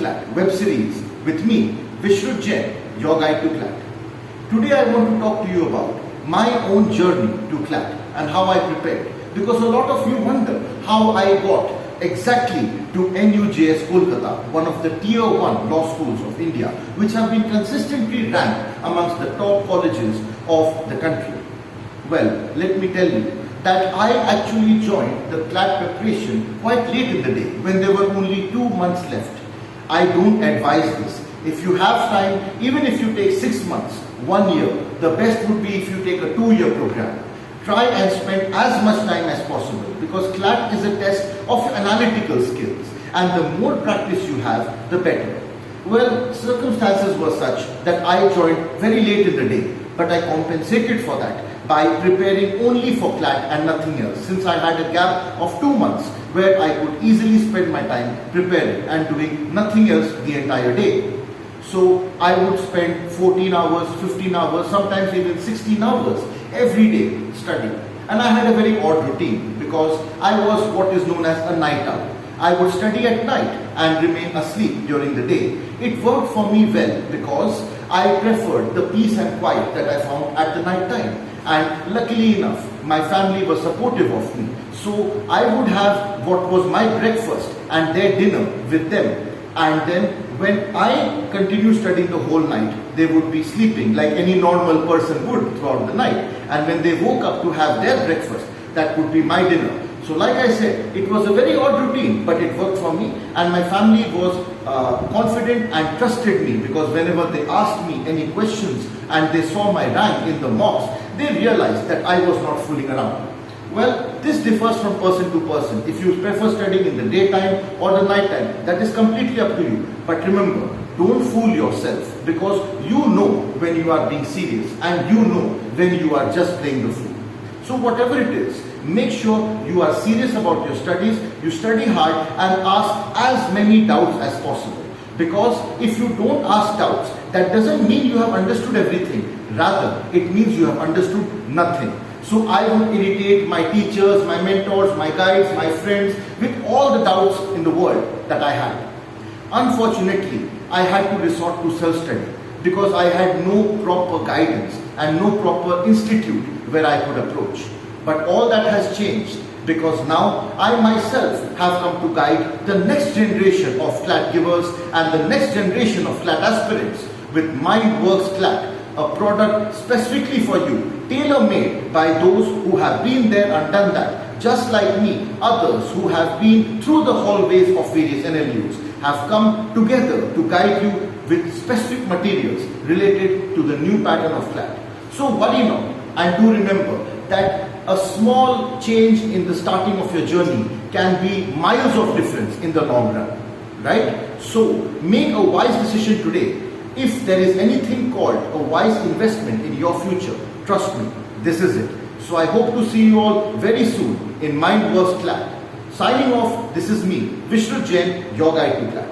CLAT web series with me, Vishrut Jain, your guide to CLAT. Today I want to talk to you about my own journey to CLAT and how I prepared, because a lot of you wonder how I got exactly to NUJS Kolkata, one of the tier 1 law schools of India, which have been consistently ranked amongst the top colleges of the country. Well, let me tell you that I actually joined the CLAT preparation quite late in the day when there were only 2 months left. I don't advise this. If you have time, even if you take 6 months, 1 year, the best would be if you take a 2-year program. Try and spend as much time as possible, because CLAT is a test of analytical skills, and the more practice you have, the better. Well, circumstances were such that I joined very late in the day, but I compensated for that by preparing only for CLAT and nothing else, since I had a gap of 2 months where I could easily spend my time preparing and doing nothing else the entire day. So I would spend 14 hours, 15 hours, sometimes even 16 hours every day studying. And I had a very odd routine, because I was what is known as a night owl. I would study at night and remain asleep during the day. It worked for me well, because I preferred the peace and quiet that I found at the night time. And luckily enough, my family was supportive of me. So I would have what was my breakfast and their dinner with them. And then when I continued studying the whole night, they would be sleeping like any normal person would throughout the night. And when they woke up to have their breakfast, that would be my dinner. So like I said, it was a very odd routine, but it worked for me, and my family was confident and trusted me, because whenever they asked me any questions and they saw my rank in the mocks, they realized that I was not fooling around. Well, this differs from person to person. If you prefer studying in the daytime or the night time, that is completely up to you. But remember, don't fool yourself, because you know when you are being serious and you know when you are just playing the fool. So whatever it is, make sure you are serious about your studies, you study hard and ask as many doubts as possible. Because if you don't ask doubts, that doesn't mean you have understood everything. Rather, it means you have understood nothing. So I would irritate my teachers, my mentors, my guides, my friends with all the doubts in the world that I had. Unfortunately, I had to resort to self-study, because I had no proper guidance and no proper institute where I could approach. But all that has changed, because now I myself have come to guide the next generation of CLAT givers and the next generation of CLAT aspirants with MindWorks CLAT, a product specifically for you, tailor-made by those who have been there and done that. Just like me, others who have been through the hallways of various NLUs have come together to guide you with specific materials related to the new pattern of CLAT. So worry not, and do remember that a small change in the starting of your journey can be miles of difference in the long run, right? So make a wise decision today. If there is anything called a wise investment in your future, trust me, this is it. So I hope to see you all very soon in MindWorks CLAT. Signing off, this is me, Vishrut Jain, your guide to CLAT.